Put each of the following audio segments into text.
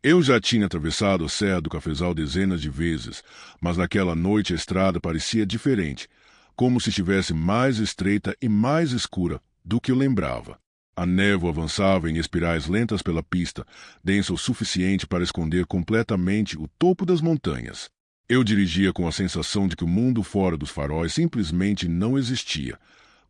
Eu já tinha atravessado a Serra do Cafezal dezenas de vezes, mas naquela noite a estrada parecia diferente, como se estivesse mais estreita e mais escura do que eu lembrava. A névoa avançava em espirais lentas pela pista, densa o suficiente para esconder completamente o topo das montanhas. Eu dirigia com a sensação de que o mundo fora dos faróis simplesmente não existia,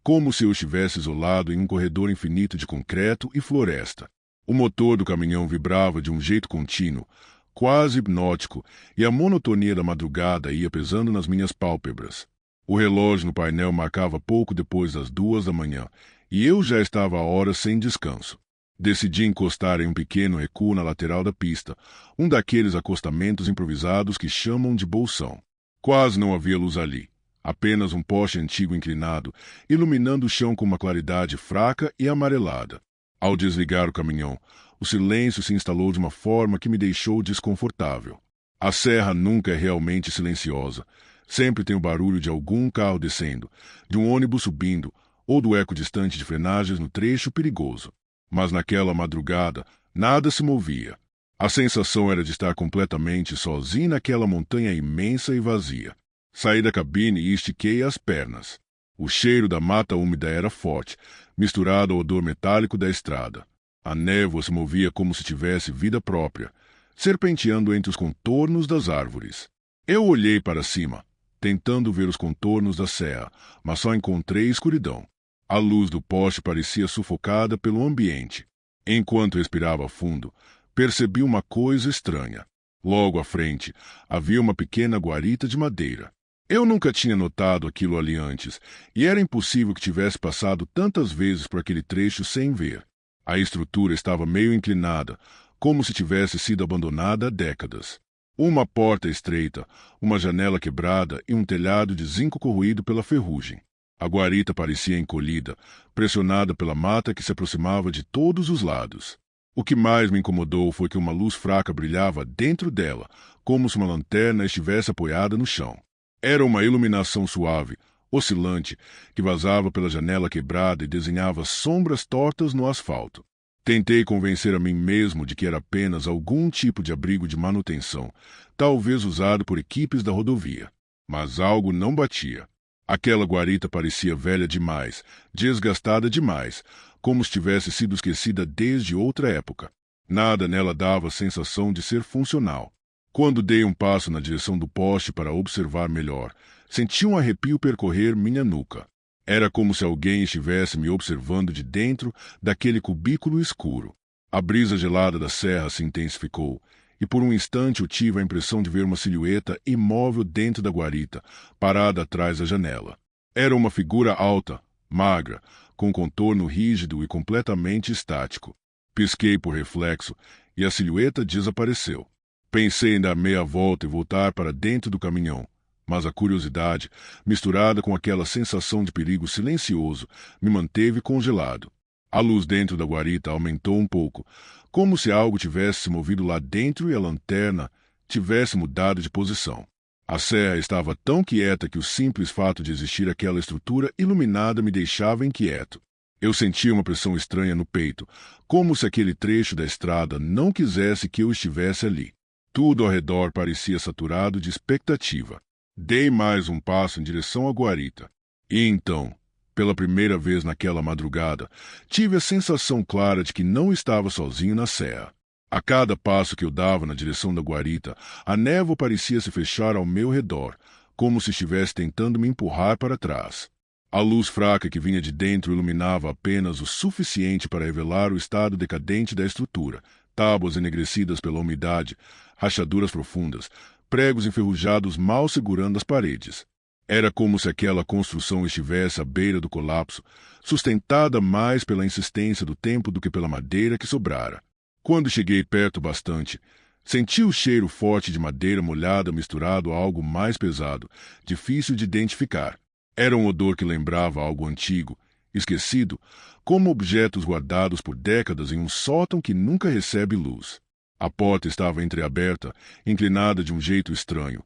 como se eu estivesse isolado em um corredor infinito de concreto e floresta. O motor do caminhão vibrava de um jeito contínuo, quase hipnótico, e a monotonia da madrugada ia pesando nas minhas pálpebras. O relógio no painel marcava pouco depois das 2 da manhã, e eu já estava há horas sem descanso. Decidi encostar em um pequeno recuo na lateral da pista, um daqueles acostamentos improvisados que chamam de bolsão. Quase não havia luz ali, apenas um poste antigo inclinado, iluminando o chão com uma claridade fraca e amarelada. Ao desligar o caminhão, o silêncio se instalou de uma forma que me deixou desconfortável. A serra nunca é realmente silenciosa. Sempre tem o barulho de algum carro descendo, de um ônibus subindo, ou do eco distante de frenagens no trecho perigoso. Mas naquela madrugada, nada se movia. A sensação era de estar completamente sozinho naquela montanha imensa e vazia. Saí da cabine e estiquei as pernas. O cheiro da mata úmida era forte, misturado ao odor metálico da estrada. A névoa se movia como se tivesse vida própria, serpenteando entre os contornos das árvores. Eu olhei para cima, tentando ver os contornos da serra, mas só encontrei escuridão. A luz do poste parecia sufocada pelo ambiente. Enquanto respirava fundo, percebi uma coisa estranha. Logo à frente, havia uma pequena guarita de madeira. Eu nunca tinha notado aquilo ali antes, e era impossível que tivesse passado tantas vezes por aquele trecho sem ver. A estrutura estava meio inclinada, como se tivesse sido abandonada há décadas. Uma porta estreita, uma janela quebrada e um telhado de zinco corroído pela ferrugem. A guarita parecia encolhida, pressionada pela mata que se aproximava de todos os lados. O que mais me incomodou foi que uma luz fraca brilhava dentro dela, como se uma lanterna estivesse apoiada no chão. Era uma iluminação suave, oscilante, que vazava pela janela quebrada e desenhava sombras tortas no asfalto. Tentei convencer a mim mesmo de que era apenas algum tipo de abrigo de manutenção, talvez usado por equipes da rodovia. Mas algo não batia. Aquela guarita parecia velha demais, desgastada demais, como se tivesse sido esquecida desde outra época. Nada nela dava a sensação de ser funcional. Quando dei um passo na direção do poste para observar melhor, senti um arrepio percorrer minha nuca. Era como se alguém estivesse me observando de dentro daquele cubículo escuro. A brisa gelada da serra se intensificou, e por um instante eu tive a impressão de ver uma silhueta imóvel dentro da guarita, parada atrás da janela. Era uma figura alta, magra, com contorno rígido e completamente estático. Pisquei por reflexo, e a silhueta desapareceu. Pensei em dar meia volta e voltar para dentro do caminhão, mas a curiosidade, misturada com aquela sensação de perigo silencioso, me manteve congelado. A luz dentro da guarita aumentou um pouco, como se algo tivesse se movido lá dentro e a lanterna tivesse mudado de posição. A serra estava tão quieta que o simples fato de existir aquela estrutura iluminada me deixava inquieto. Eu sentia uma pressão estranha no peito, como se aquele trecho da estrada não quisesse que eu estivesse ali. Tudo ao redor parecia saturado de expectativa. Dei mais um passo em direção à guarita. E então, pela primeira vez naquela madrugada, tive a sensação clara de que não estava sozinho na serra. A cada passo que eu dava na direção da guarita, a névoa parecia se fechar ao meu redor, como se estivesse tentando me empurrar para trás. A luz fraca que vinha de dentro iluminava apenas o suficiente para revelar o estado decadente da estrutura, tábuas enegrecidas pela umidade, rachaduras profundas, pregos enferrujados mal segurando as paredes. Era como se aquela construção estivesse à beira do colapso, sustentada mais pela insistência do tempo do que pela madeira que sobrara. Quando cheguei perto bastante, senti o cheiro forte de madeira molhada misturado a algo mais pesado, difícil de identificar. Era um odor que lembrava algo antigo, esquecido, como objetos guardados por décadas em um sótão que nunca recebe luz. A porta estava entreaberta, inclinada de um jeito estranho,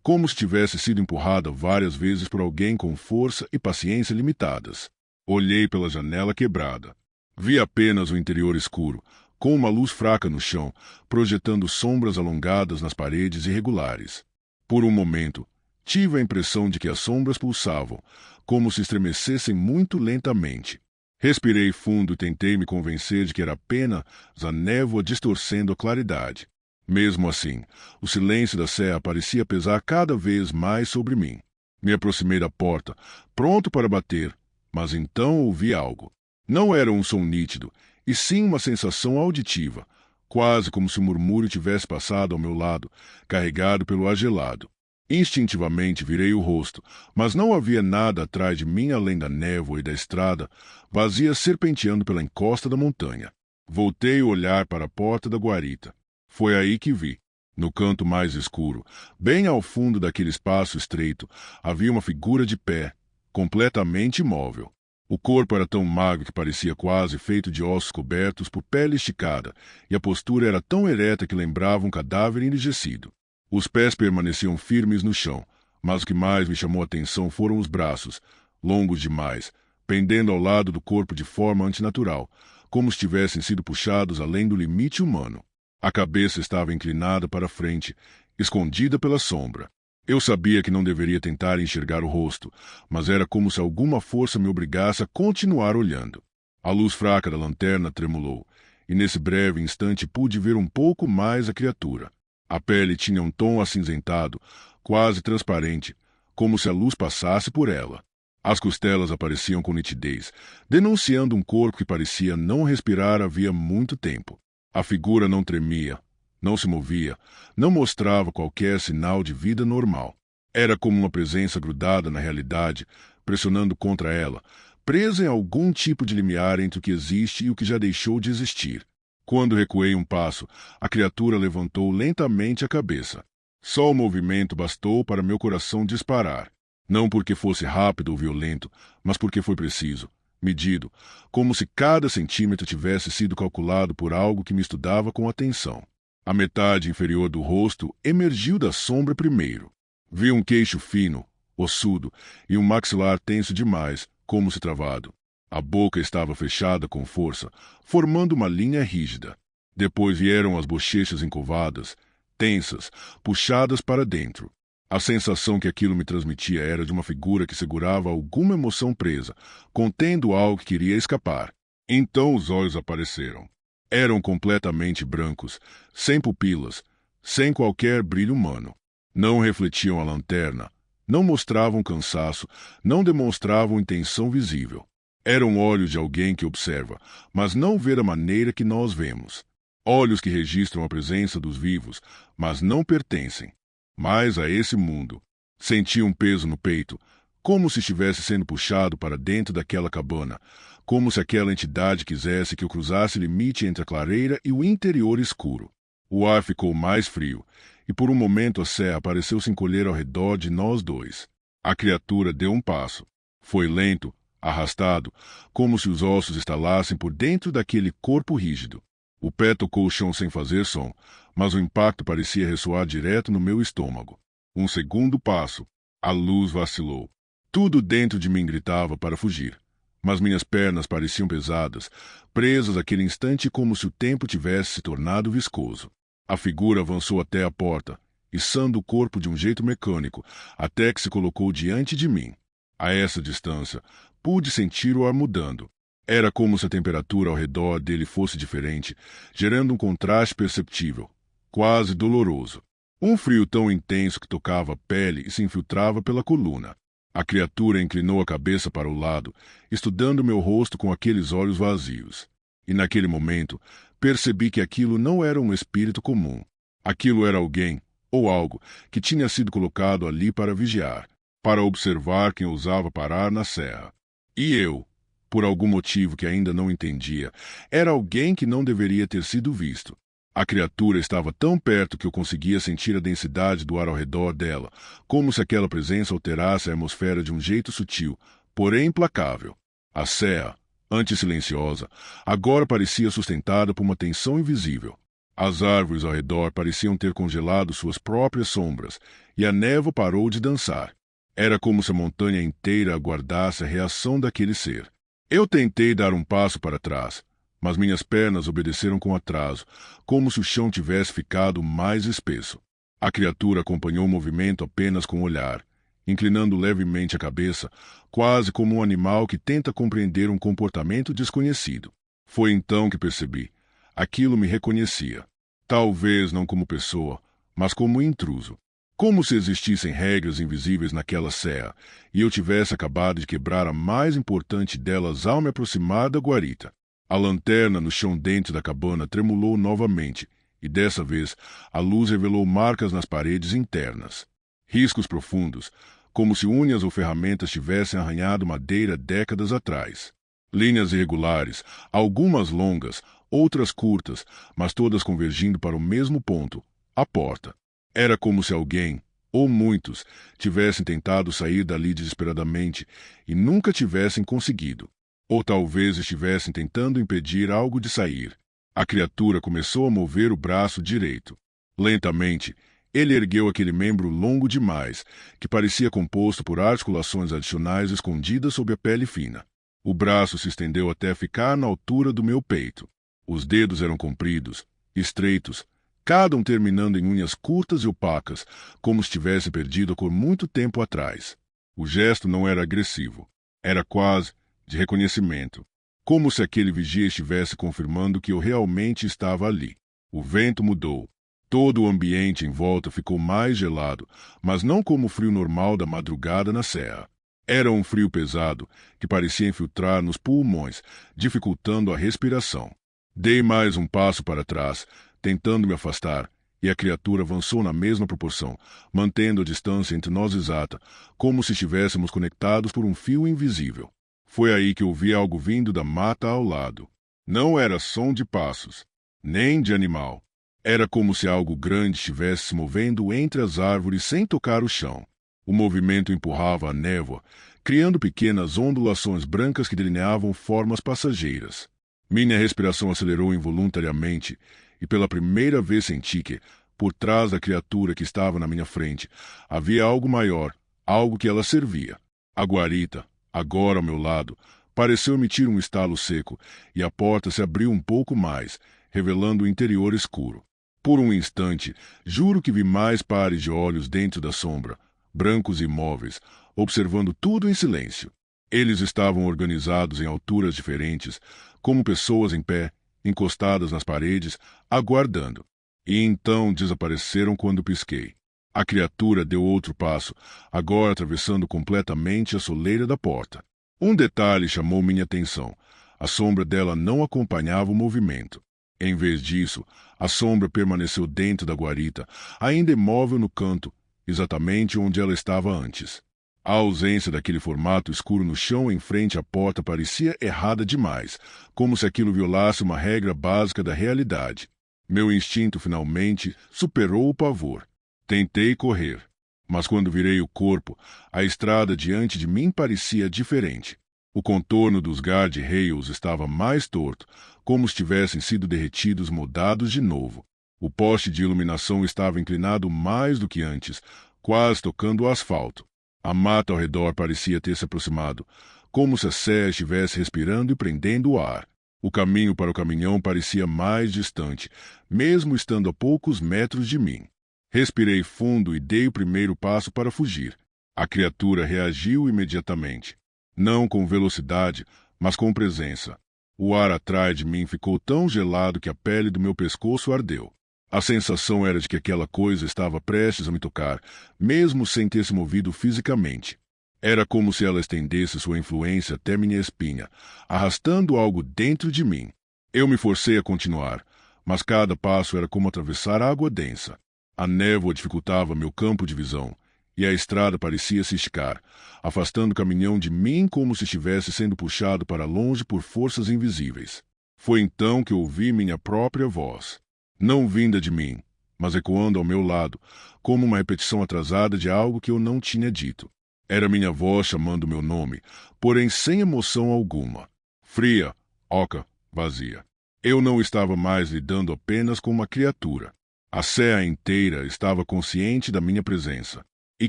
como se tivesse sido empurrada várias vezes por alguém com força e paciência limitadas. Olhei pela janela quebrada. Vi apenas o interior escuro, com uma luz fraca no chão, projetando sombras alongadas nas paredes irregulares. Por um momento, tive a impressão de que as sombras pulsavam, como se estremecessem muito lentamente. Respirei fundo e tentei me convencer de que era apenas a névoa distorcendo a claridade. Mesmo assim, o silêncio da serra parecia pesar cada vez mais sobre mim. Me aproximei da porta, pronto para bater, mas então ouvi algo. Não era um som nítido, e sim uma sensação auditiva, quase como se um murmúrio tivesse passado ao meu lado, carregado pelo ar gelado. Instintivamente virei o rosto, mas não havia nada atrás de mim além da névoa e da estrada, vazia serpenteando pela encosta da montanha. Voltei o olhar para a porta da guarita. Foi aí que vi. No canto mais escuro, bem ao fundo daquele espaço estreito, havia uma figura de pé, completamente imóvel. O corpo era tão magro que parecia quase feito de ossos cobertos por pele esticada, e a postura era tão ereta que lembrava um cadáver enrijecido. Os pés permaneciam firmes no chão, mas o que mais me chamou a atenção foram os braços, longos demais, pendendo ao lado do corpo de forma antinatural, como se tivessem sido puxados além do limite humano. A cabeça estava inclinada para a frente, escondida pela sombra. Eu sabia que não deveria tentar enxergar o rosto, mas era como se alguma força me obrigasse a continuar olhando. A luz fraca da lanterna tremulou, e nesse breve instante pude ver um pouco mais a criatura. A pele tinha um tom acinzentado, quase transparente, como se a luz passasse por ela. As costelas apareciam com nitidez, denunciando um corpo que parecia não respirar havia muito tempo. A figura não tremia, não se movia, não mostrava qualquer sinal de vida normal. Era como uma presença grudada na realidade, pressionando contra ela, presa em algum tipo de limiar entre o que existe e o que já deixou de existir. Quando recuei um passo, a criatura levantou lentamente a cabeça. Só o movimento bastou para meu coração disparar. Não porque fosse rápido ou violento, mas porque foi preciso, medido, como se cada centímetro tivesse sido calculado por algo que me estudava com atenção. A metade inferior do rosto emergiu da sombra primeiro. Vi um queixo fino, ossudo, e um maxilar tenso demais, como se travado. A boca estava fechada com força, formando uma linha rígida. Depois vieram as bochechas encovadas, tensas, puxadas para dentro. A sensação que aquilo me transmitia era de uma figura que segurava alguma emoção presa, contendo algo que queria escapar. Então os olhos apareceram. Eram completamente brancos, sem pupilas, sem qualquer brilho humano. Não refletiam a lanterna, não mostravam cansaço, não demonstravam intenção visível. Eram olhos de alguém que observa, mas não vê da maneira que nós vemos. Olhos que registram a presença dos vivos, mas não pertencem mais a esse mundo. Senti um peso no peito, como se estivesse sendo puxado para dentro daquela cabana, como se aquela entidade quisesse que eu cruzasse o limite entre a clareira e o interior escuro. O ar ficou mais frio, e por um momento a serra pareceu se encolher ao redor de nós dois. A criatura deu um passo. Foi lento, arrastado, como se os ossos estalassem por dentro daquele corpo rígido. O pé tocou o chão sem fazer som, mas o impacto parecia ressoar direto no meu estômago. Um segundo passo. A luz vacilou. Tudo dentro de mim gritava para fugir, mas minhas pernas pareciam pesadas, presas àquele instante como se o tempo tivesse se tornado viscoso. A figura avançou até a porta, içando o corpo de um jeito mecânico, até que se colocou diante de mim. A essa distância, pude sentir o ar mudando. Era como se a temperatura ao redor dele fosse diferente, gerando um contraste perceptível, quase doloroso. Um frio tão intenso que tocava a pele e se infiltrava pela coluna. A criatura inclinou a cabeça para o lado, estudando meu rosto com aqueles olhos vazios. E naquele momento, percebi que aquilo não era um espírito comum. Aquilo era alguém, ou algo, que tinha sido colocado ali para vigiar, para observar quem ousava parar na serra. E eu, por algum motivo que ainda não entendia, era alguém que não deveria ter sido visto. A criatura estava tão perto que eu conseguia sentir a densidade do ar ao redor dela, como se aquela presença alterasse a atmosfera de um jeito sutil, porém implacável. A serra, antes silenciosa, agora parecia sustentada por uma tensão invisível. As árvores ao redor pareciam ter congelado suas próprias sombras, e a névoa parou de dançar. Era como se a montanha inteira aguardasse a reação daquele ser. Eu tentei dar um passo para trás, mas minhas pernas obedeceram com atraso, como se o chão tivesse ficado mais espesso. A criatura acompanhou o movimento apenas com o olhar, inclinando levemente a cabeça, quase como um animal que tenta compreender um comportamento desconhecido. Foi então que percebi. Aquilo me reconhecia. Talvez não como pessoa, mas como intruso. Como se existissem regras invisíveis naquela serra, e eu tivesse acabado de quebrar a mais importante delas ao me aproximar da guarita. A lanterna no chão dentro da cabana tremulou novamente, e dessa vez a luz revelou marcas nas paredes internas. Riscos profundos, como se unhas ou ferramentas tivessem arranhado madeira décadas atrás. Linhas irregulares, algumas longas, outras curtas, mas todas convergindo para o mesmo ponto, a porta. Era como se alguém, ou muitos, tivessem tentado sair dali desesperadamente e nunca tivessem conseguido. Ou talvez estivessem tentando impedir algo de sair. A criatura começou a mover o braço direito. Lentamente, ele ergueu aquele membro longo demais, que parecia composto por articulações adicionais escondidas sob a pele fina. O braço se estendeu até ficar na altura do meu peito. Os dedos eram compridos, estreitos, cada um terminando em unhas curtas e opacas, como se tivesse perdido a cor muito tempo atrás. O gesto não era agressivo. Era quase de reconhecimento, como se aquele vigia estivesse confirmando que eu realmente estava ali. O vento mudou. Todo o ambiente em volta ficou mais gelado, mas não como o frio normal da madrugada na serra. Era um frio pesado, que parecia infiltrar nos pulmões, dificultando a respiração. Dei mais um passo para trás, tentando me afastar, e a criatura avançou na mesma proporção, mantendo a distância entre nós exata, como se estivéssemos conectados por um fio invisível. Foi aí que ouvi algo vindo da mata ao lado. Não era som de passos, nem de animal. Era como se algo grande estivesse se movendo entre as árvores sem tocar o chão. O movimento empurrava a névoa, criando pequenas ondulações brancas que delineavam formas passageiras. Minha respiração acelerou involuntariamente, e pela primeira vez senti que, por trás da criatura que estava na minha frente, havia algo maior, algo que ela servia. A guarita, agora ao meu lado, pareceu emitir um estalo seco, e a porta se abriu um pouco mais, revelando o interior escuro. Por um instante, juro que vi mais pares de olhos dentro da sombra, brancos e imóveis, observando tudo em silêncio. Eles estavam organizados em alturas diferentes, como pessoas em pé, encostadas nas paredes, aguardando. E então desapareceram quando pisquei. A criatura deu outro passo, agora atravessando completamente a soleira da porta. Um detalhe chamou minha atenção. A sombra dela não acompanhava o movimento. Em vez disso, a sombra permaneceu dentro da guarita, ainda imóvel no canto, exatamente onde ela estava antes. A ausência daquele formato escuro no chão em frente à porta parecia errada demais, como se aquilo violasse uma regra básica da realidade. Meu instinto finalmente superou o pavor. Tentei correr, mas quando virei o corpo, a estrada diante de mim parecia diferente. O contorno dos guard-rails estava mais torto, como se tivessem sido derretidos moldados de novo. O poste de iluminação estava inclinado mais do que antes, quase tocando o asfalto. A mata ao redor parecia ter se aproximado, como se a serra estivesse respirando e prendendo o ar. O caminho para o caminhão parecia mais distante, mesmo estando a poucos metros de mim. Respirei fundo e dei o primeiro passo para fugir. A criatura reagiu imediatamente. Não com velocidade, mas com presença. O ar atrás de mim ficou tão gelado que a pele do meu pescoço ardeu. A sensação era de que aquela coisa estava prestes a me tocar, mesmo sem ter se movido fisicamente. Era como se ela estendesse sua influência até minha espinha, arrastando algo dentro de mim. Eu me forcei a continuar, mas cada passo era como atravessar água densa. A névoa dificultava meu campo de visão, e a estrada parecia se esticar, afastando o caminhão de mim como se estivesse sendo puxado para longe por forças invisíveis. Foi então que ouvi minha própria voz, não vinda de mim, mas ecoando ao meu lado, como uma repetição atrasada de algo que eu não tinha dito. Era minha voz chamando meu nome, porém sem emoção alguma. Fria, oca, vazia. Eu não estava mais lidando apenas com uma criatura. A serra inteira estava consciente da minha presença, e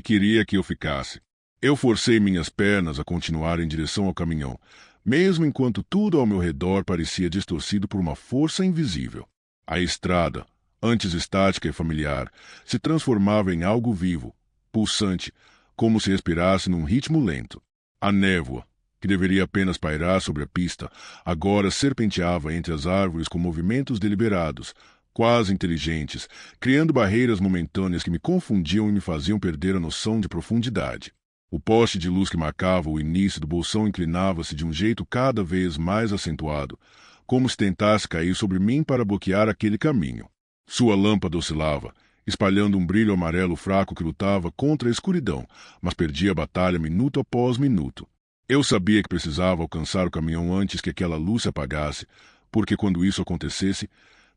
queria que eu ficasse. Eu forcei minhas pernas a continuar em direção ao caminhão, mesmo enquanto tudo ao meu redor parecia distorcido por uma força invisível. A estrada, antes estática e familiar, se transformava em algo vivo, pulsante, como se respirasse num ritmo lento. A névoa, que deveria apenas pairar sobre a pista, agora serpenteava entre as árvores com movimentos deliberados, quase inteligentes, criando barreiras momentâneas que me confundiam e me faziam perder a noção de profundidade. O poste de luz que marcava o início do bolsão inclinava-se de um jeito cada vez mais acentuado, como se tentasse cair sobre mim para bloquear aquele caminho. Sua lâmpada oscilava, espalhando um brilho amarelo fraco que lutava contra a escuridão, mas perdia a batalha minuto após minuto. Eu sabia que precisava alcançar o caminhão antes que aquela luz se apagasse, porque quando isso acontecesse,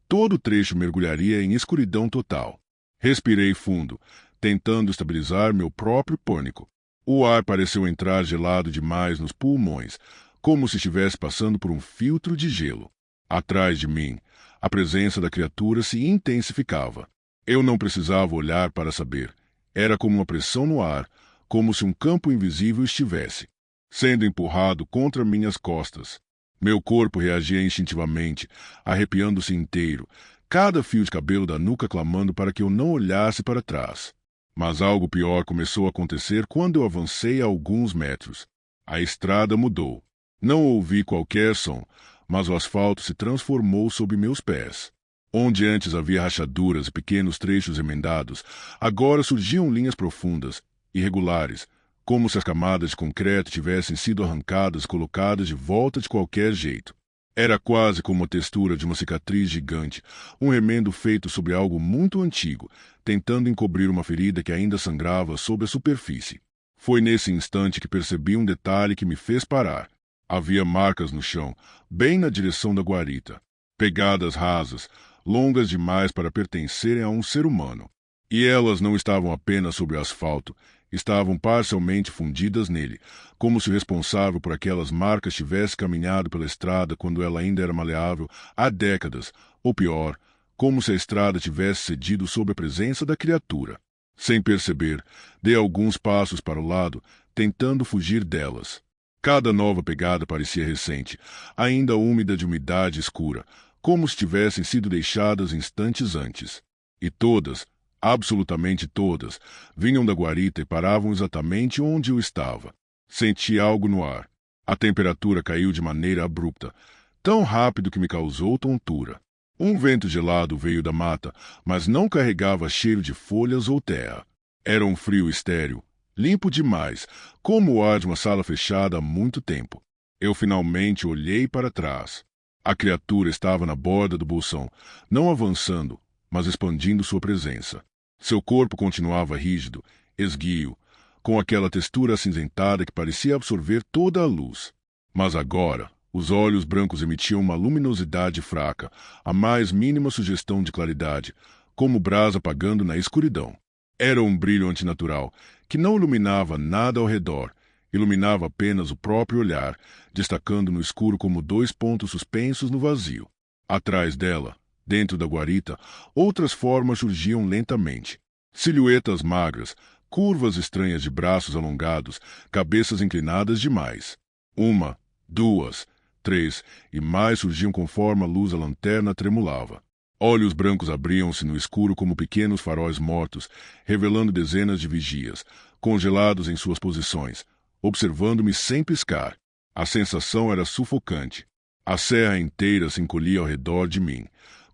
todo o trecho mergulharia em escuridão total. Respirei fundo, tentando estabilizar meu próprio pânico. O ar pareceu entrar gelado demais nos pulmões, como se estivesse passando por um filtro de gelo. Atrás de mim, a presença da criatura se intensificava. Eu não precisava olhar para saber. Era como uma pressão no ar, como se um campo invisível estivesse sendo empurrado contra minhas costas. Meu corpo reagia instintivamente, arrepiando-se inteiro, cada fio de cabelo da nuca clamando para que eu não olhasse para trás. Mas algo pior começou a acontecer quando eu avancei a alguns metros. A estrada mudou. Não ouvi qualquer som, mas o asfalto se transformou sob meus pés. Onde antes havia rachaduras e pequenos trechos emendados, agora surgiam linhas profundas, irregulares, como se as camadas de concreto tivessem sido arrancadas e colocadas de volta de qualquer jeito. Era quase como a textura de uma cicatriz gigante, um remendo feito sobre algo muito antigo, tentando encobrir uma ferida que ainda sangrava sob a superfície. Foi nesse instante que percebi um detalhe que me fez parar. Havia marcas no chão, bem na direção da guarita. Pegadas rasas, longas demais para pertencerem a um ser humano. E elas não estavam apenas sobre o asfalto, estavam parcialmente fundidas nele, como se o responsável por aquelas marcas tivesse caminhado pela estrada quando ela ainda era maleável há décadas, ou pior, como se a estrada tivesse cedido sob a presença da criatura. Sem perceber, dei alguns passos para o lado, tentando fugir delas. Cada nova pegada parecia recente, ainda úmida de umidade escura, como se tivessem sido deixadas instantes antes. E todas, absolutamente todas, vinham da guarita e paravam exatamente onde eu estava. Senti algo no ar. A temperatura caiu de maneira abrupta, tão rápido que me causou tontura. Um vento gelado veio da mata, mas não carregava cheiro de folhas ou terra. Era um frio estéril, limpo demais, como o ar de uma sala fechada há muito tempo. Eu finalmente olhei para trás. A criatura estava na borda do bolsão, não avançando, mas expandindo sua presença. Seu corpo continuava rígido, esguio, com aquela textura acinzentada que parecia absorver toda a luz. Mas agora, os olhos brancos emitiam uma luminosidade fraca, a mais mínima sugestão de claridade, como brasa apagando na escuridão. Era um brilho antinatural, que não iluminava nada ao redor, iluminava apenas o próprio olhar, destacando no escuro como dois pontos suspensos no vazio. Atrás dela, dentro da guarita, outras formas surgiam lentamente. Silhuetas magras, curvas estranhas de braços alongados, cabeças inclinadas demais. Uma, duas, três, e mais surgiam conforme a luz da lanterna tremulava. Olhos brancos abriam-se no escuro como pequenos faróis mortos, revelando dezenas de vigias, congelados em suas posições, observando-me sem piscar. A sensação era sufocante. A serra inteira se encolhia ao redor de mim,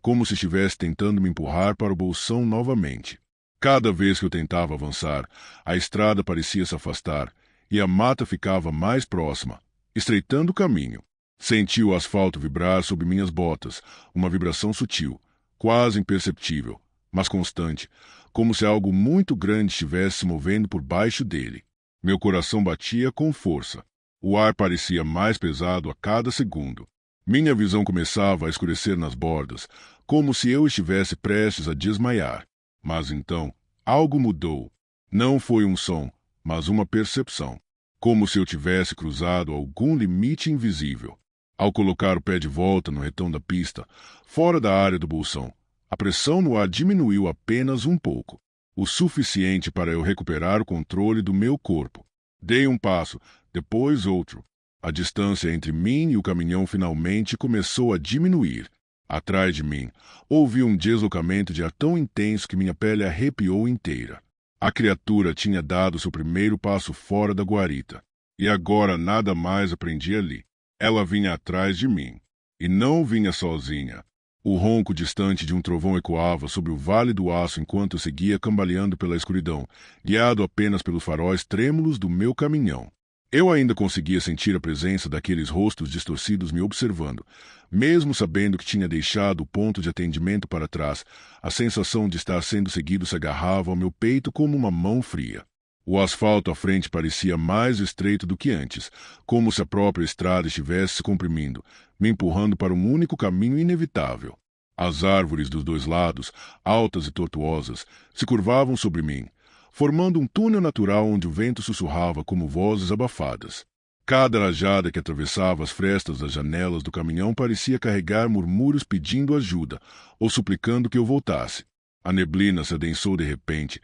como se estivesse tentando me empurrar para o bolsão novamente. Cada vez que eu tentava avançar, a estrada parecia se afastar, e a mata ficava mais próxima, estreitando o caminho. Senti o asfalto vibrar sob minhas botas, uma vibração sutil, quase imperceptível, mas constante, como se algo muito grande estivesse se movendo por baixo dele. Meu coração batia com força. O ar parecia mais pesado a cada segundo. Minha visão começava a escurecer nas bordas, como se eu estivesse prestes a desmaiar. Mas então, algo mudou. Não foi um som, mas uma percepção. Como se eu tivesse cruzado algum limite invisível. Ao colocar o pé de volta no retão da pista, fora da área do bolsão, a pressão no ar diminuiu apenas um pouco. O suficiente para eu recuperar o controle do meu corpo. Dei um passo, depois outro. A distância entre mim e o caminhão finalmente começou a diminuir. Atrás de mim, ouvi um deslocamento de ar tão intenso que minha pele arrepiou inteira. A criatura tinha dado seu primeiro passo fora da guarita. E agora nada mais aprendi ali. Ela vinha atrás de mim. E não vinha sozinha. O ronco distante de um trovão ecoava sobre o Vale do Aço enquanto eu seguia cambaleando pela escuridão, guiado apenas pelos faróis trêmulos do meu caminhão. Eu ainda conseguia sentir a presença daqueles rostos distorcidos me observando. Mesmo sabendo que tinha deixado o ponto de atendimento para trás, a sensação de estar sendo seguido se agarrava ao meu peito como uma mão fria. O asfalto à frente parecia mais estreito do que antes, como se a própria estrada estivesse se comprimindo, me empurrando para um único caminho inevitável. As árvores dos dois lados, altas e tortuosas, se curvavam sobre mim, formando um túnel natural onde o vento sussurrava como vozes abafadas. Cada rajada que atravessava as frestas das janelas do caminhão parecia carregar murmúrios pedindo ajuda ou suplicando que eu voltasse. A neblina se adensou de repente,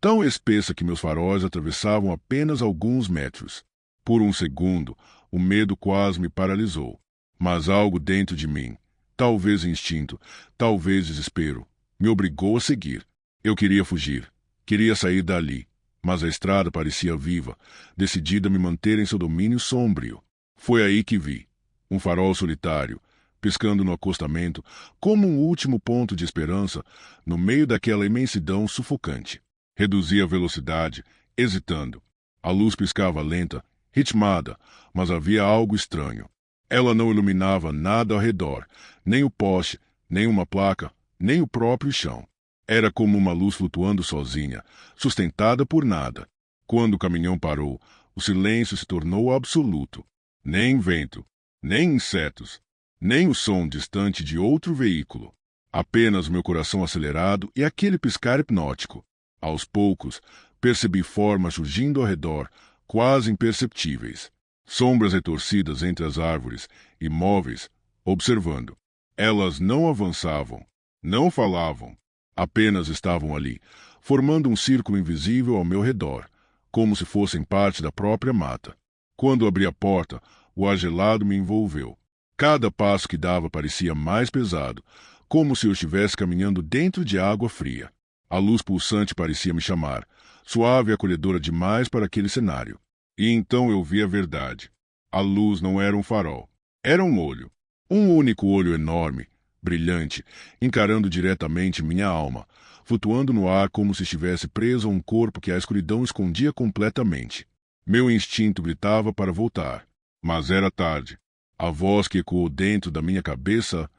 tão espessa que meus faróis atravessavam apenas alguns metros. Por um segundo, o medo quase me paralisou. Mas algo dentro de mim, talvez instinto, talvez desespero, me obrigou a seguir. Eu queria fugir. Queria sair dali, mas a estrada parecia viva, decidida a me manter em seu domínio sombrio. Foi aí que vi um farol solitário, piscando no acostamento, como um último ponto de esperança, no meio daquela imensidão sufocante. Reduzi a velocidade, hesitando. A luz piscava lenta, ritmada, mas havia algo estranho. Ela não iluminava nada ao redor, nem o poste, nem uma placa, nem o próprio chão. Era como uma luz flutuando sozinha, sustentada por nada. Quando o caminhão parou, o silêncio se tornou absoluto. Nem vento, nem insetos, nem o som distante de outro veículo. Apenas meu coração acelerado e aquele piscar hipnótico. Aos poucos, percebi formas surgindo ao redor, quase imperceptíveis. Sombras retorcidas entre as árvores, imóveis, observando. Elas não avançavam, não falavam. Apenas estavam ali, formando um círculo invisível ao meu redor, como se fossem parte da própria mata. Quando abri a porta, o ar gelado me envolveu. Cada passo que dava parecia mais pesado, como se eu estivesse caminhando dentro de água fria. A luz pulsante parecia me chamar, suave e acolhedora demais para aquele cenário. E então eu vi a verdade. A luz não era um farol. Era um olho. Um único olho enorme, brilhante, encarando diretamente minha alma, flutuando no ar como se estivesse preso a um corpo que a escuridão escondia completamente. Meu instinto gritava para voltar, mas era tarde. A voz que ecoou dentro da minha cabeça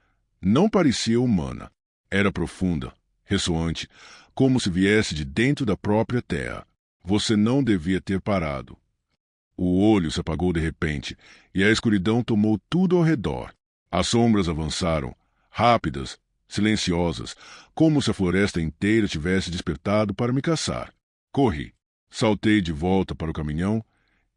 não parecia humana. Era profunda, ressoante, como se viesse de dentro da própria terra. Você não devia ter parado. O olho se apagou de repente, e a escuridão tomou tudo ao redor. As sombras avançaram, rápidas, silenciosas, como se a floresta inteira tivesse despertado para me caçar. Corri. Saltei de volta para o caminhão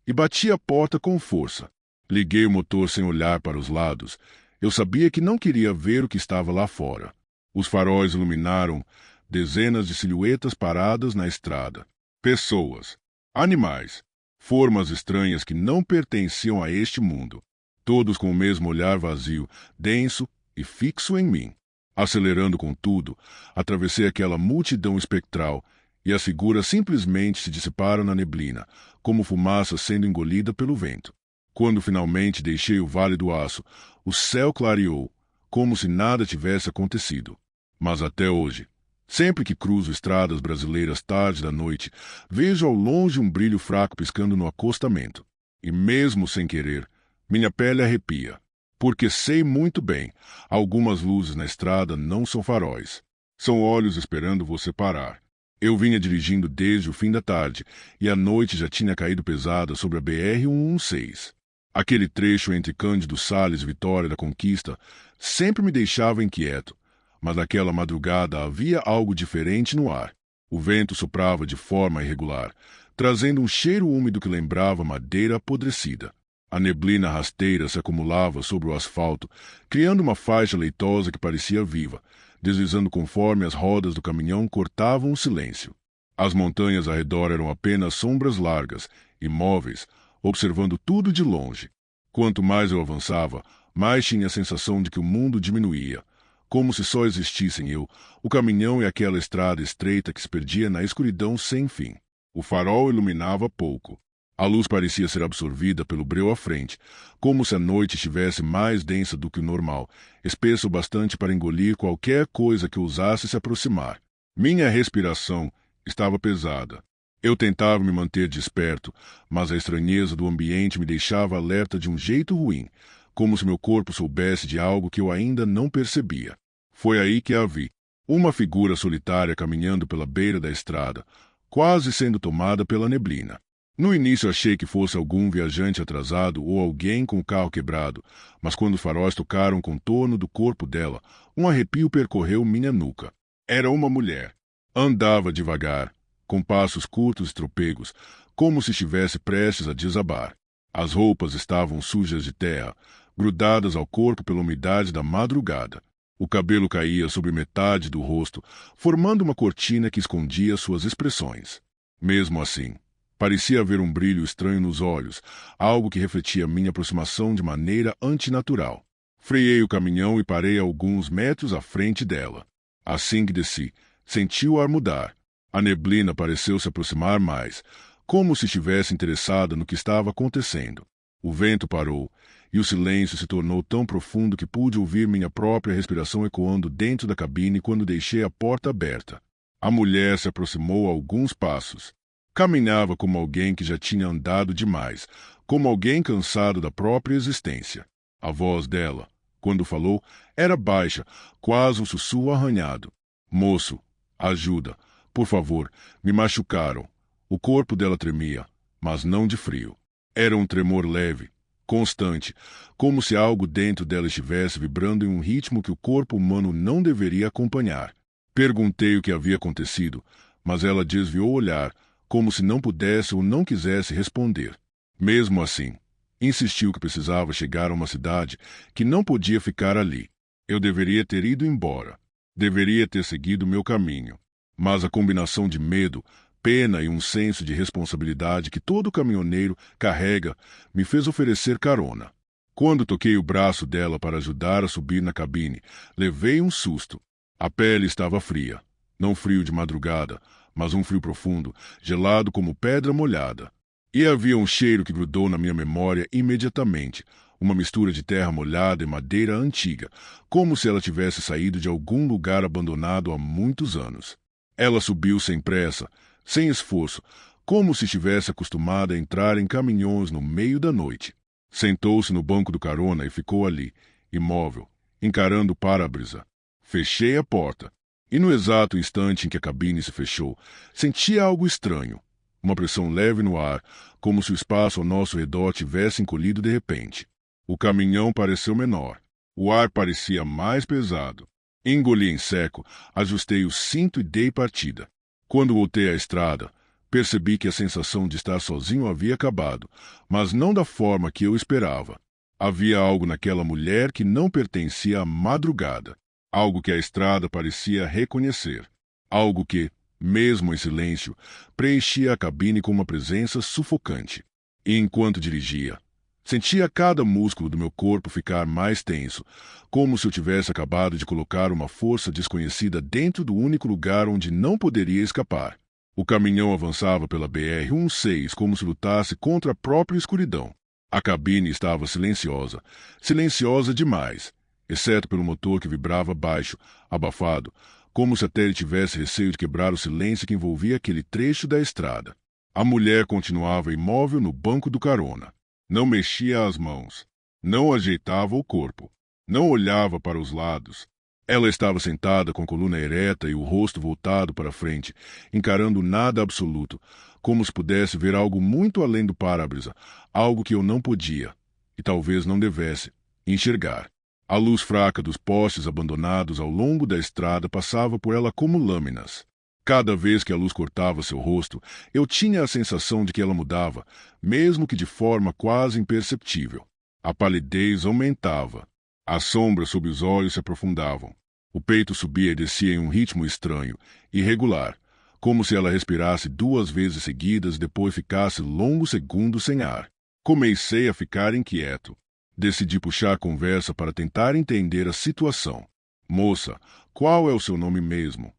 e bati a porta com força. Liguei o motor sem olhar para os lados. Eu sabia que não queria ver o que estava lá fora. Os faróis iluminaram dezenas de silhuetas paradas na estrada. Pessoas, animais, formas estranhas que não pertenciam a este mundo. Todos com o mesmo olhar vazio, denso e fixo em mim. Acelerando com tudo, atravessei aquela multidão espectral e as figuras simplesmente se dissiparam na neblina, como fumaça sendo engolida pelo vento. Quando finalmente deixei o Vale do Aço, o céu clareou, como se nada tivesse acontecido. Mas até hoje, sempre que cruzo estradas brasileiras tarde da noite, vejo ao longe um brilho fraco piscando no acostamento. E mesmo sem querer, minha pele arrepia. Porque sei muito bem, algumas luzes na estrada não são faróis. São olhos esperando você parar. Eu vinha dirigindo desde o fim da tarde, e a noite já tinha caído pesada sobre a BR-116. Aquele trecho entre Cândido Sales e Vitória da Conquista sempre me deixava inquieto, mas naquela madrugada havia algo diferente no ar. O vento soprava de forma irregular, trazendo um cheiro úmido que lembrava madeira apodrecida. A neblina rasteira se acumulava sobre o asfalto, criando uma faixa leitosa que parecia viva, deslizando conforme as rodas do caminhão cortavam o silêncio. As montanhas ao redor eram apenas sombras largas, imóveis, observando tudo de longe. Quanto mais eu avançava, mais tinha a sensação de que o mundo diminuía, como se só existissem eu, o caminhão e aquela estrada estreita que se perdia na escuridão sem fim. O farol iluminava pouco. A luz parecia ser absorvida pelo breu à frente, como se a noite estivesse mais densa do que o normal, espessa o bastante para engolir qualquer coisa que ousasse se aproximar. Minha respiração estava pesada. Eu tentava me manter desperto, mas a estranheza do ambiente me deixava alerta de um jeito ruim, como se meu corpo soubesse de algo que eu ainda não percebia. Foi aí que a vi. Uma figura solitária caminhando pela beira da estrada, quase sendo tomada pela neblina. No início achei que fosse algum viajante atrasado ou alguém com o carro quebrado, mas quando os faróis tocaram o contorno do corpo dela, um arrepio percorreu minha nuca. Era uma mulher. Andava devagar, com passos curtos e tropegos, como se estivesse prestes a desabar. As roupas estavam sujas de terra, grudadas ao corpo pela umidade da madrugada. O cabelo caía sobre metade do rosto, formando uma cortina que escondia suas expressões. Mesmo assim, parecia haver um brilho estranho nos olhos, algo que refletia minha aproximação de maneira antinatural. Freiei o caminhão e parei a alguns metros à frente dela. Assim que desci, senti o ar mudar. A neblina pareceu se aproximar mais, como se estivesse interessada no que estava acontecendo. O vento parou, e o silêncio se tornou tão profundo que pude ouvir minha própria respiração ecoando dentro da cabine quando deixei a porta aberta. A mulher se aproximou a alguns passos. Caminhava como alguém que já tinha andado demais, como alguém cansado da própria existência. A voz dela, quando falou, era baixa, quase um sussurro arranhado. Moço, ajuda, por favor, me machucaram. O corpo dela tremia, mas não de frio. Era um tremor leve, constante, como se algo dentro dela estivesse vibrando em um ritmo que o corpo humano não deveria acompanhar. Perguntei o que havia acontecido, mas ela desviou o olhar, como se não pudesse ou não quisesse responder. Mesmo assim, insistiu que precisava chegar a uma cidade, que não podia ficar ali. Eu deveria ter ido embora. Deveria ter seguido meu caminho. Mas a combinação de medo, pena e um senso de responsabilidade que todo caminhoneiro carrega me fez oferecer carona. Quando toquei o braço dela para ajudar a subir na cabine, levei um susto. A pele estava fria. Não frio de madrugada, mas um frio profundo, gelado como pedra molhada. E havia um cheiro que grudou na minha memória imediatamente, uma mistura de terra molhada e madeira antiga, como se ela tivesse saído de algum lugar abandonado há muitos anos. Ela subiu sem pressa, sem esforço, como se estivesse acostumada a entrar em caminhões no meio da noite. Sentou-se no banco do carona e ficou ali, imóvel, encarando o para-brisa. Fechei a porta. E no exato instante em que a cabine se fechou, senti algo estranho. Uma pressão leve no ar, como se o espaço ao nosso redor tivesse encolhido de repente. O caminhão pareceu menor. O ar parecia mais pesado. Engoli em seco, ajustei o cinto e dei partida. Quando voltei à estrada, percebi que a sensação de estar sozinho havia acabado, mas não da forma que eu esperava. Havia algo naquela mulher que não pertencia à madrugada. Algo que a estrada parecia reconhecer. Algo que, mesmo em silêncio, preenchia a cabine com uma presença sufocante. E enquanto dirigia, sentia cada músculo do meu corpo ficar mais tenso, como se eu tivesse acabado de colocar uma força desconhecida dentro do único lugar onde não poderia escapar. O caminhão avançava pela BR-16 como se lutasse contra a própria escuridão. A cabine estava silenciosa, silenciosa demais, exceto pelo motor que vibrava baixo, abafado, como se até ele tivesse receio de quebrar o silêncio que envolvia aquele trecho da estrada. A mulher continuava imóvel no banco do carona. Não mexia as mãos. Não ajeitava o corpo. Não olhava para os lados. Ela estava sentada com a coluna ereta e o rosto voltado para frente, encarando nada absoluto, como se pudesse ver algo muito além do para-brisa, algo que eu não podia, e talvez não devesse, enxergar. A luz fraca dos postes abandonados ao longo da estrada passava por ela como lâminas. Cada vez que a luz cortava seu rosto, eu tinha a sensação de que ela mudava, mesmo que de forma quase imperceptível. A palidez aumentava. As sombras sob os olhos se aprofundavam. O peito subia e descia em um ritmo estranho, irregular, como se ela respirasse 2 vezes seguidas e depois ficasse longos segundos sem ar. Comecei a ficar inquieto. Decidi puxar a conversa para tentar entender a situação. Moça, qual é o seu nome mesmo?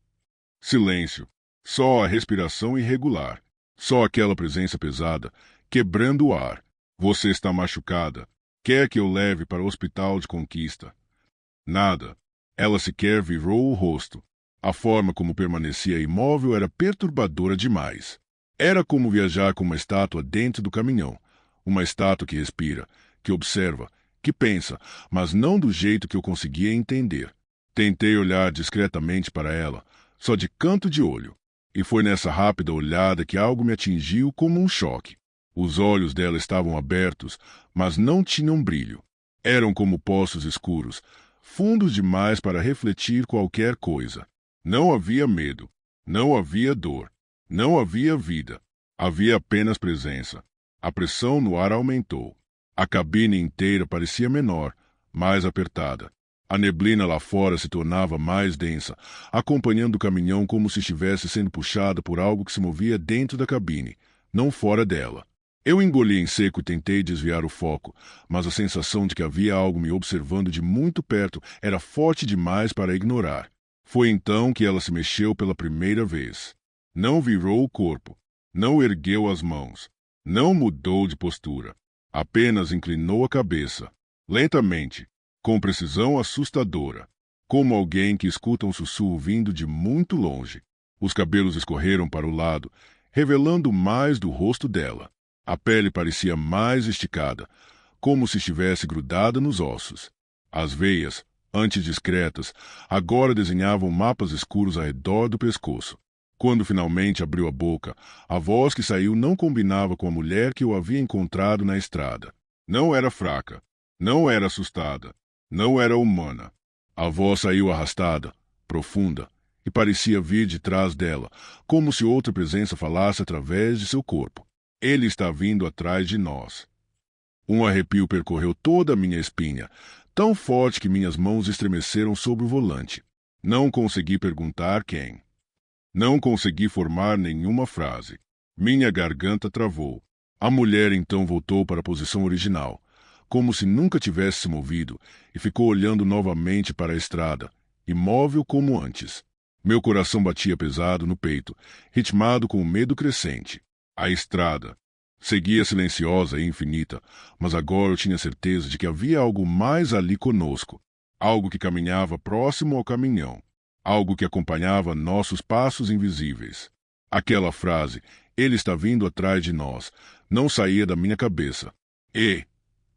Silêncio. Só a respiração irregular. Só aquela presença pesada, quebrando o ar. Você está machucada. Quer que eu leve para o hospital de Conquista? Nada. Ela sequer virou o rosto. A forma como permanecia imóvel era perturbadora demais. Era como viajar com uma estátua dentro do caminhão. Uma estátua que respira, que observa, que pensa, mas não do jeito que eu conseguia entender. Tentei olhar discretamente para ela, só de canto de olho. E foi nessa rápida olhada que algo me atingiu como um choque. Os olhos dela estavam abertos, mas não tinham brilho. Eram como poços escuros, fundos demais para refletir qualquer coisa. Não havia medo, não havia dor, não havia vida. Havia apenas presença. A pressão no ar aumentou. A cabine inteira parecia menor, mais apertada. A neblina lá fora se tornava mais densa, acompanhando o caminhão como se estivesse sendo puxada por algo que se movia dentro da cabine, não fora dela. Eu engoli em seco e tentei desviar o foco, mas a sensação de que havia algo me observando de muito perto era forte demais para ignorar. Foi então que ela se mexeu pela primeira vez. Não virou o corpo, não ergueu as mãos, não mudou de postura. Apenas inclinou a cabeça, lentamente, com precisão assustadora, como alguém que escuta um sussurro vindo de muito longe. Os cabelos escorreram para o lado, revelando mais do rosto dela. A pele parecia mais esticada, como se estivesse grudada nos ossos. As veias, antes discretas, agora desenhavam mapas escuros ao redor do pescoço. Quando finalmente abriu a boca, a voz que saiu não combinava com a mulher que eu havia encontrado na estrada. Não era fraca, não era assustada, não era humana. A voz saiu arrastada, profunda, e parecia vir de trás dela, como se outra presença falasse através de seu corpo. Ele está vindo atrás de nós. Um arrepio percorreu toda a minha espinha, tão forte que minhas mãos estremeceram sobre o volante. Não consegui perguntar quem. Não consegui formar nenhuma frase. Minha garganta travou. A mulher então voltou para a posição original, como se nunca tivesse se movido, e ficou olhando novamente para a estrada, imóvel como antes. Meu coração batia pesado no peito, ritmado com o medo crescente. A estrada seguia silenciosa e infinita, mas agora eu tinha certeza de que havia algo mais ali conosco, algo que caminhava próximo ao caminhão, algo que acompanhava nossos passos invisíveis. Aquela frase, ele está vindo atrás de nós, não saía da minha cabeça. E,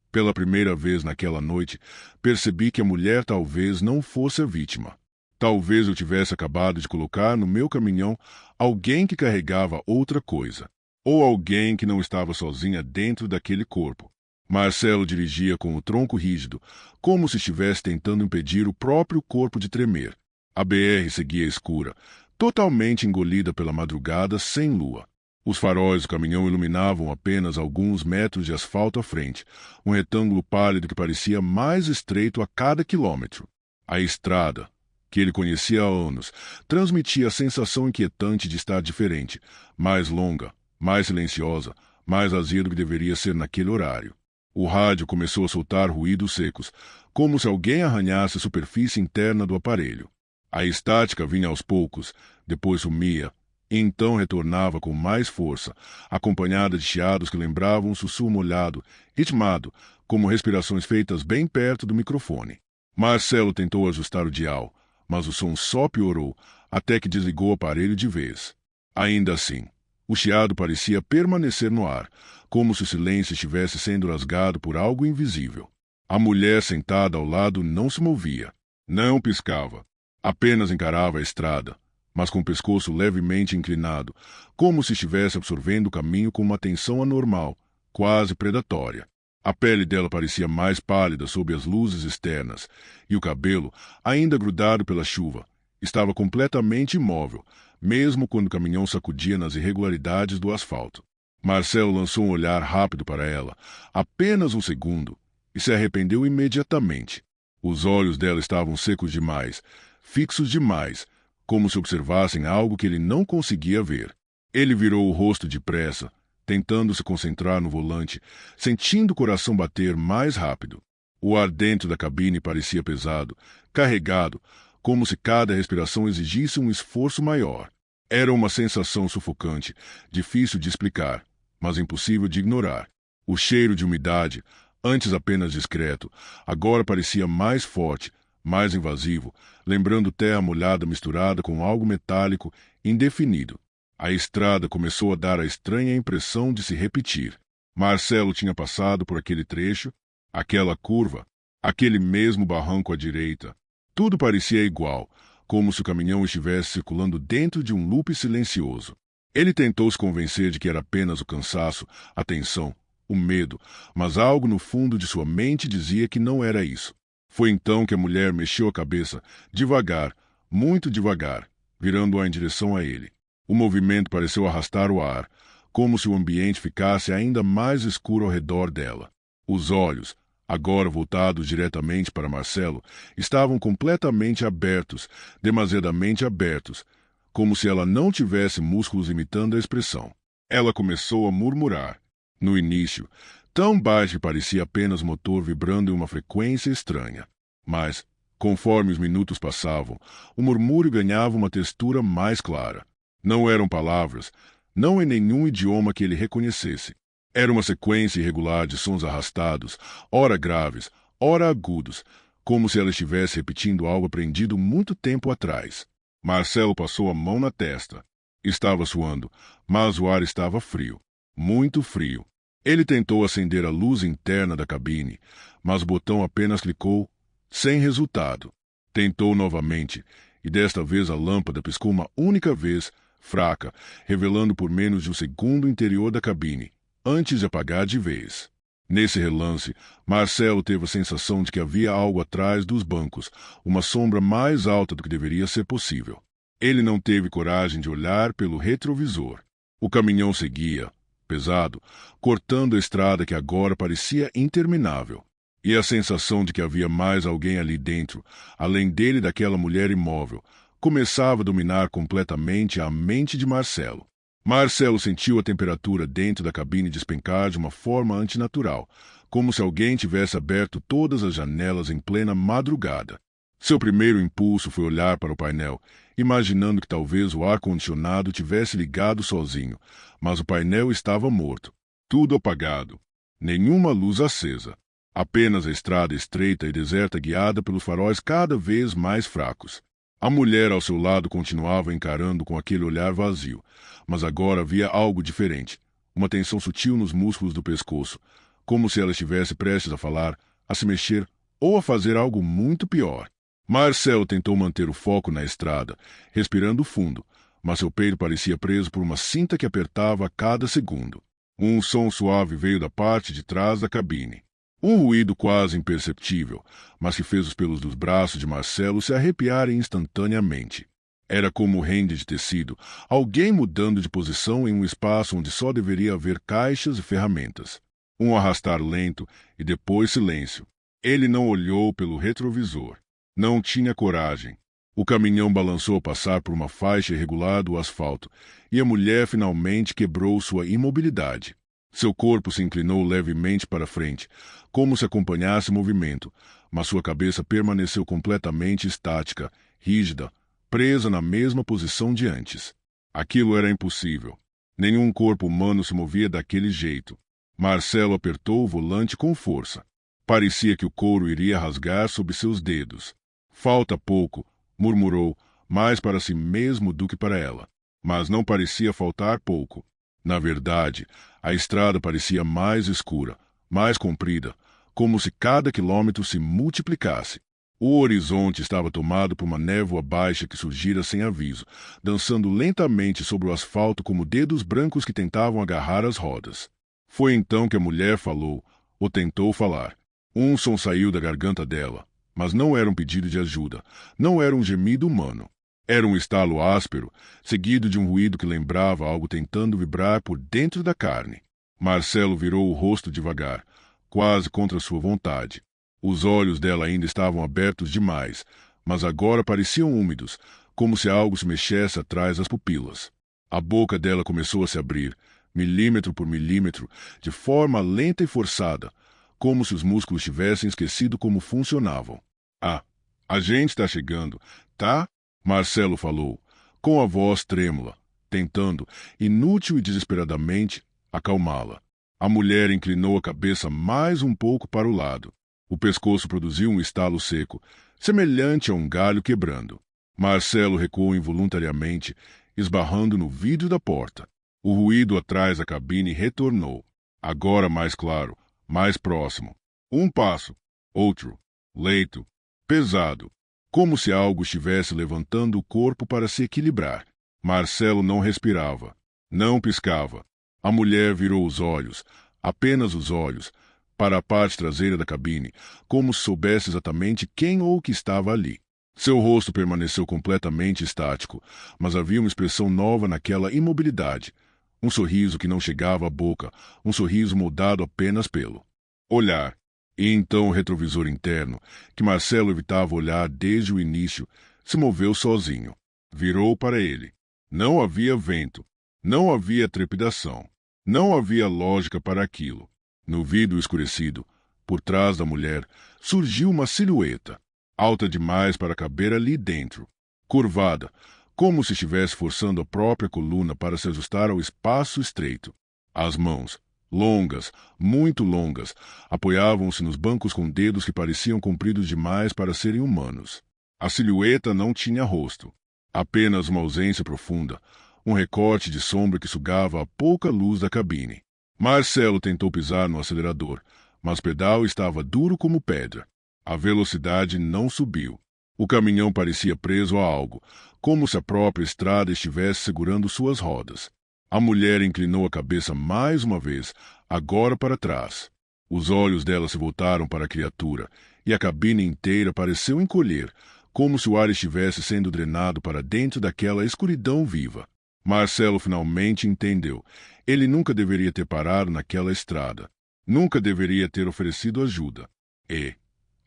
pela primeira vez naquela noite, percebi que a mulher talvez não fosse a vítima. Talvez eu tivesse acabado de colocar no meu caminhão alguém que carregava outra coisa. Ou alguém que não estava sozinha dentro daquele corpo. Marcelo dirigia com o tronco rígido, como se estivesse tentando impedir o próprio corpo de tremer. A BR seguia escura, totalmente engolida pela madrugada sem lua. Os faróis do caminhão iluminavam apenas alguns metros de asfalto à frente, um retângulo pálido que parecia mais estreito a cada quilômetro. A estrada, que ele conhecia há anos, transmitia a sensação inquietante de estar diferente, mais longa, mais silenciosa, mais vazia do que deveria ser naquele horário. O rádio começou a soltar ruídos secos, como se alguém arranhasse a superfície interna do aparelho. A estática vinha aos poucos, depois sumia, e então retornava com mais força, acompanhada de chiados que lembravam um sussurro molhado, ritmado, como respirações feitas bem perto do microfone. Marcelo tentou ajustar o dial, mas o som só piorou, até que desligou o aparelho de vez. Ainda assim, o chiado parecia permanecer no ar, como se o silêncio estivesse sendo rasgado por algo invisível. A mulher sentada ao lado não se movia, não piscava, apenas encarava a estrada, mas com o pescoço levemente inclinado, como se estivesse absorvendo o caminho com uma tensão anormal, quase predatória. A pele dela parecia mais pálida sob as luzes externas, e o cabelo, ainda grudado pela chuva, estava completamente imóvel, mesmo quando o caminhão sacudia nas irregularidades do asfalto. Marcelo lançou um olhar rápido para ela, apenas um segundo, e se arrependeu imediatamente. Os olhos dela estavam secos demais, fixos demais, como se observassem algo que ele não conseguia ver. Ele virou o rosto depressa, tentando se concentrar no volante, sentindo o coração bater mais rápido. O ar dentro da cabine parecia pesado, carregado, como se cada respiração exigisse um esforço maior. Era uma sensação sufocante, difícil de explicar, mas impossível de ignorar. O cheiro de umidade, antes apenas discreto, agora parecia mais forte, mais invasivo, lembrando terra molhada misturada com algo metálico, indefinido. A estrada começou a dar a estranha impressão de se repetir. Marcelo tinha passado por aquele trecho, aquela curva, aquele mesmo barranco à direita. Tudo parecia igual, como se o caminhão estivesse circulando dentro de um loop silencioso. Ele tentou se convencer de que era apenas o cansaço, a tensão, o medo, mas algo no fundo de sua mente dizia que não era isso. Foi então que a mulher mexeu a cabeça, devagar, muito devagar, virando-a em direção a ele. O movimento pareceu arrastar o ar, como se o ambiente ficasse ainda mais escuro ao redor dela. Os olhos, agora voltados diretamente para Marcelo, estavam completamente abertos, demasiadamente abertos, como se ela não tivesse músculos imitando a expressão. Ela começou a murmurar. No início, tão baixo que parecia apenas motor vibrando em uma frequência estranha. Mas, conforme os minutos passavam, o murmúrio ganhava uma textura mais clara. Não eram palavras, não em nenhum idioma que ele reconhecesse. Era uma sequência irregular de sons arrastados, ora graves, ora agudos, como se ela estivesse repetindo algo aprendido muito tempo atrás. Marcelo passou a mão na testa. Estava suando, mas o ar estava frio, muito frio. Ele tentou acender a luz interna da cabine, mas o botão apenas clicou, sem resultado. Tentou novamente, e desta vez a lâmpada piscou uma única vez, fraca, revelando por menos de um segundo o interior da cabine, antes de apagar de vez. Nesse relance, Marcelo teve a sensação de que havia algo atrás dos bancos, uma sombra mais alta do que deveria ser possível. Ele não teve coragem de olhar pelo retrovisor. O caminhão seguia, pesado, cortando a estrada que agora parecia interminável. E a sensação de que havia mais alguém ali dentro, além dele e daquela mulher imóvel, começava a dominar completamente a mente de Marcelo. Marcelo sentiu a temperatura dentro da cabine despencar de uma forma antinatural, como se alguém tivesse aberto todas as janelas em plena madrugada. Seu primeiro impulso foi olhar para o painel, imaginando que talvez o ar-condicionado tivesse ligado sozinho, mas o painel estava morto. Tudo apagado. Nenhuma luz acesa. Apenas a estrada estreita e deserta guiada pelos faróis cada vez mais fracos. A mulher ao seu lado continuava encarando com aquele olhar vazio, mas agora havia algo diferente, uma tensão sutil nos músculos do pescoço, como se ela estivesse prestes a falar, a se mexer ou a fazer algo muito pior. Marcelo tentou manter o foco na estrada, respirando fundo, mas seu peito parecia preso por uma cinta que apertava a cada segundo. Um som suave veio da parte de trás da cabine. Um ruído quase imperceptível, mas que fez os pelos dos braços de Marcelo se arrepiarem instantaneamente. Era como rende de tecido, alguém mudando de posição em um espaço onde só deveria haver caixas e ferramentas. Um arrastar lento e depois silêncio. Ele não olhou pelo retrovisor. Não tinha coragem. O caminhão balançou a passar por uma faixa irregular do asfalto, e a mulher finalmente quebrou sua imobilidade. Seu corpo se inclinou levemente para frente, como se acompanhasse o movimento, mas sua cabeça permaneceu completamente estática, rígida, presa na mesma posição de antes. Aquilo era impossível. Nenhum corpo humano se movia daquele jeito. Marcelo apertou o volante com força. Parecia que o couro iria rasgar sob seus dedos. Falta pouco, murmurou, mais para si mesmo do que para ela. Mas não parecia faltar pouco. Na verdade, a estrada parecia mais escura, mais comprida, como se cada quilômetro se multiplicasse. O horizonte estava tomado por uma névoa baixa que surgira sem aviso, dançando lentamente sobre o asfalto como dedos brancos que tentavam agarrar as rodas. Foi então que a mulher falou, ou tentou falar. Um som saiu da garganta dela, mas não era um pedido de ajuda, não era um gemido humano. Era um estalo áspero, seguido de um ruído que lembrava algo tentando vibrar por dentro da carne. Marcelo virou o rosto devagar, quase contra sua vontade. Os olhos dela ainda estavam abertos demais, mas agora pareciam úmidos, como se algo se mexesse atrás das pupilas. A boca dela começou a se abrir, milímetro por milímetro, de forma lenta e forçada, como se os músculos tivessem esquecido como funcionavam. Ah, a gente está chegando, tá? Marcelo falou, com a voz trêmula, tentando, inútil e desesperadamente, acalmá-la. A mulher inclinou a cabeça mais um pouco para o lado. O pescoço produziu um estalo seco, semelhante a um galho quebrando. Marcelo recuou involuntariamente, esbarrando no vidro da porta. O ruído atrás da cabine retornou, agora mais claro, mais próximo. Um passo, outro, leito, pesado, como se algo estivesse levantando o corpo para se equilibrar. Marcelo não respirava, não piscava. A mulher virou os olhos, apenas os olhos, para a parte traseira da cabine, como se soubesse exatamente quem ou o que estava ali. Seu rosto permaneceu completamente estático, mas havia uma expressão nova naquela imobilidade. Um sorriso que não chegava à boca, um sorriso moldado apenas pelo olhar. E então o retrovisor interno, que Marcelo evitava olhar desde o início, se moveu sozinho. Virou para ele. Não havia vento, não havia trepidação, não havia lógica para aquilo. No vidro escurecido, por trás da mulher, surgiu uma silhueta, alta demais para caber ali dentro, curvada, como se estivesse forçando a própria coluna para se ajustar ao espaço estreito. As mãos, longas, muito longas, apoiavam-se nos bancos com dedos que pareciam compridos demais para serem humanos. A silhueta não tinha rosto, apenas uma ausência profunda, um recorte de sombra que sugava a pouca luz da cabine. Marcelo tentou pisar no acelerador, mas o pedal estava duro como pedra. A velocidade não subiu. O caminhão parecia preso a algo, como se a própria estrada estivesse segurando suas rodas. A mulher inclinou a cabeça mais uma vez, agora para trás. Os olhos dela se voltaram para a criatura, e a cabine inteira pareceu encolher, como se o ar estivesse sendo drenado para dentro daquela escuridão viva. Marcelo finalmente entendeu. Ele nunca deveria ter parado naquela estrada. Nunca deveria ter oferecido ajuda. E,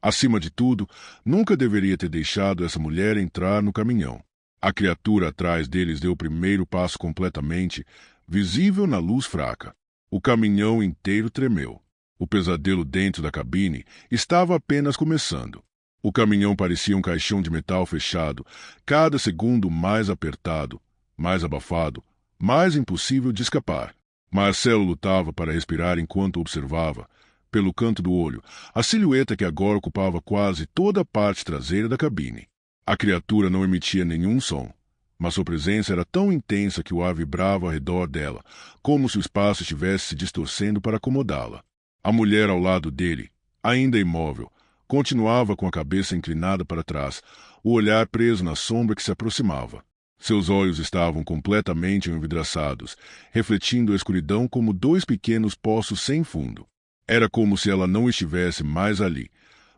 acima de tudo, nunca deveria ter deixado essa mulher entrar no caminhão. A criatura atrás deles deu o primeiro passo completamente, visível na luz fraca. O caminhão inteiro tremeu. O pesadelo dentro da cabine estava apenas começando. O caminhão parecia um caixão de metal fechado, cada segundo mais apertado, mais abafado, mais impossível de escapar. Marcelo lutava para respirar enquanto observava, pelo canto do olho, a silhueta que agora ocupava quase toda a parte traseira da cabine. A criatura não emitia nenhum som, mas sua presença era tão intensa que o ar vibrava ao redor dela, como se o espaço estivesse se distorcendo para acomodá-la. A mulher ao lado dele, ainda imóvel, continuava com a cabeça inclinada para trás, o olhar preso na sombra que se aproximava. Seus olhos estavam completamente envidraçados, refletindo a escuridão como dois pequenos poços sem fundo. Era como se ela não estivesse mais ali,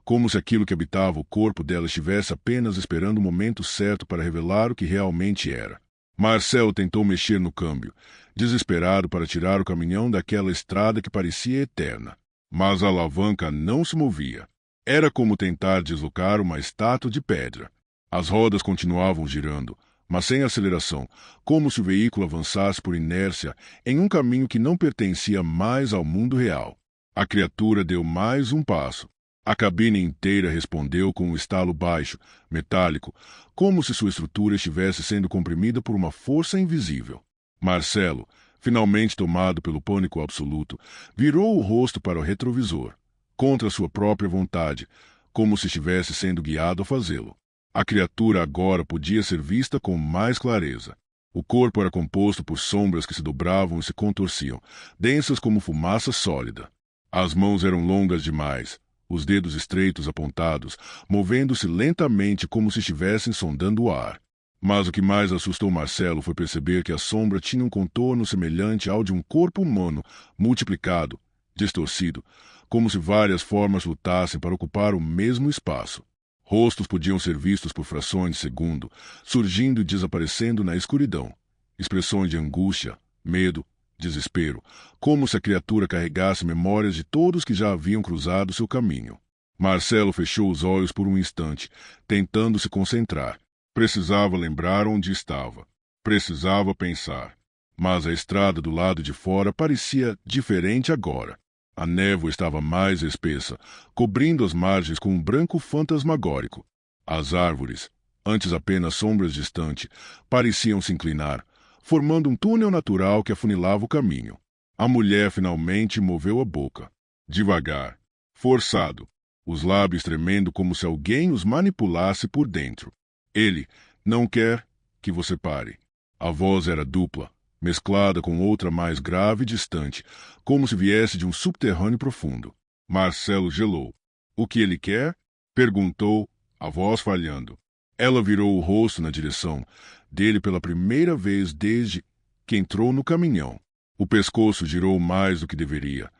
como se aquilo que habitava o corpo dela estivesse apenas esperando o momento certo para revelar o que realmente era. Marcelo tentou mexer no câmbio, desesperado para tirar o caminhão daquela estrada que parecia eterna. Mas a alavanca não se movia. Era como tentar deslocar uma estátua de pedra. As rodas continuavam girando, mas sem aceleração, como se o veículo avançasse por inércia em um caminho que não pertencia mais ao mundo real. A criatura deu mais um passo. A cabine inteira respondeu com um estalo baixo, metálico, como se sua estrutura estivesse sendo comprimida por uma força invisível. Marcelo, finalmente tomado pelo pânico absoluto, virou o rosto para o retrovisor, contra sua própria vontade, como se estivesse sendo guiado a fazê-lo. A criatura agora podia ser vista com mais clareza. O corpo era composto por sombras que se dobravam e se contorciam, densas como fumaça sólida. As mãos eram longas demais, os dedos estreitos apontados, movendo-se lentamente como se estivessem sondando o ar. Mas o que mais assustou Marcelo foi perceber que a sombra tinha um contorno semelhante ao de um corpo humano, multiplicado, distorcido, como se várias formas lutassem para ocupar o mesmo espaço. Rostos podiam ser vistos por frações de segundo, surgindo e desaparecendo na escuridão. Expressões de angústia, medo, desespero, como se a criatura carregasse memórias de todos que já haviam cruzado seu caminho. Marcelo fechou os olhos por um instante, tentando se concentrar. Precisava lembrar onde estava. Precisava pensar. Mas a estrada do lado de fora parecia diferente agora. A névoa estava mais espessa, cobrindo as margens com um branco fantasmagórico. As árvores, antes apenas sombras distantes, pareciam se inclinar, formando um túnel natural que afunilava o caminho. A mulher finalmente moveu a boca. Devagar, forçado, os lábios tremendo como se alguém os manipulasse por dentro. Ele não quer que você pare. A voz era dupla, mesclada com outra mais grave e distante, como se viesse de um subterrâneo profundo. Marcelo gelou. O que ele quer? Perguntou, a voz falhando. Ela virou o rosto na direção dele pela primeira vez desde que entrou no caminhão. O pescoço girou mais do que deveria,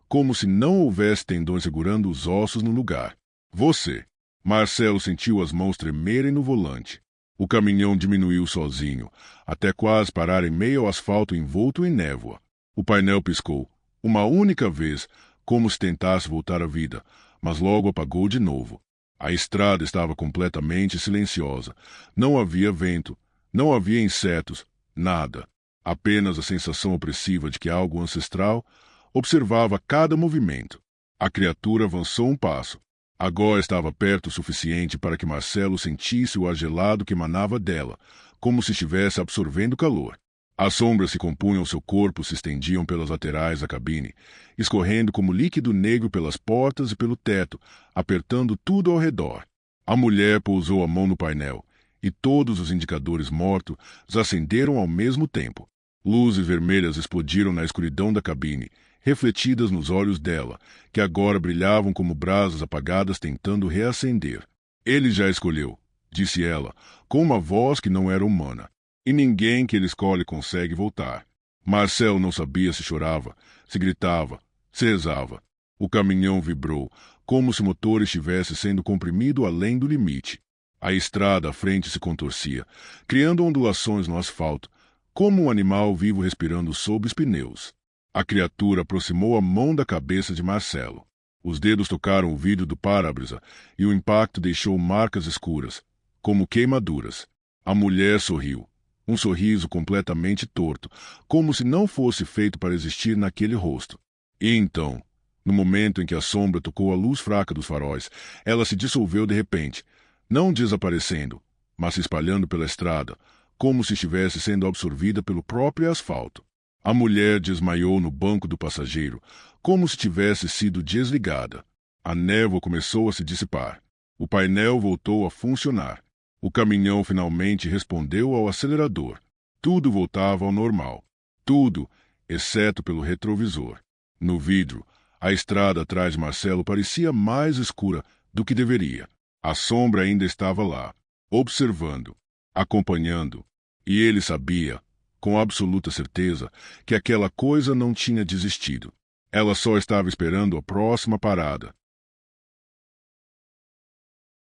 como se não houvesse tendões segurando os ossos no lugar. Você. Marcelo sentiu as mãos tremerem no volante. O caminhão diminuiu sozinho, até quase parar em meio ao asfalto envolto em névoa. O painel piscou, uma única vez, como se tentasse voltar à vida, mas logo apagou de novo. A estrada estava completamente silenciosa. Não havia vento, não havia insetos, nada. Apenas a sensação opressiva de que algo ancestral observava cada movimento. A criatura avançou um passo. Agora estava perto o suficiente para que Marcelo sentisse o ar gelado que emanava dela, como se estivesse absorvendo calor. As sombras que compunham seu corpo se estendiam pelas laterais da cabine, escorrendo como líquido negro pelas portas e pelo teto, apertando tudo ao redor. A mulher pousou a mão no painel, e todos os indicadores mortos acenderam ao mesmo tempo. Luzes vermelhas explodiram na escuridão da cabine, refletidas nos olhos dela, que agora brilhavam como brasas apagadas tentando reacender. Ele já escolheu, disse ela, com uma voz que não era humana. E ninguém que ele escolhe consegue voltar. Marcelo não sabia se chorava, se gritava, se rezava. O caminhão vibrou, como se o motor estivesse sendo comprimido além do limite. A estrada à frente se contorcia, criando ondulações no asfalto, como um animal vivo respirando sob os pneus. A criatura aproximou a mão da cabeça de Marcelo. Os dedos tocaram o vidro do para-brisa e o impacto deixou marcas escuras, como queimaduras. A mulher sorriu, um sorriso completamente torto, como se não fosse feito para existir naquele rosto. E então, no momento em que a sombra tocou a luz fraca dos faróis, ela se dissolveu de repente, não desaparecendo, mas se espalhando pela estrada, como se estivesse sendo absorvida pelo próprio asfalto. A mulher desmaiou no banco do passageiro, como se tivesse sido desligada. A névoa começou a se dissipar. O painel voltou a funcionar. O caminhão finalmente respondeu ao acelerador. Tudo voltava ao normal. Tudo, exceto pelo retrovisor. No vidro, a estrada atrás de Marcelo parecia mais escura do que deveria. A sombra ainda estava lá, observando, acompanhando, e ele sabia, com absoluta certeza, que aquela coisa não tinha desistido. Ela só estava esperando a próxima parada.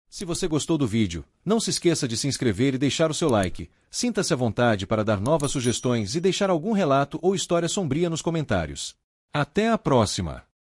Se você gostou do vídeo, não se esqueça de se inscrever e deixar o seu like. Sinta-se à vontade para dar novas sugestões e deixar algum relato ou história sombria nos comentários. Até a próxima!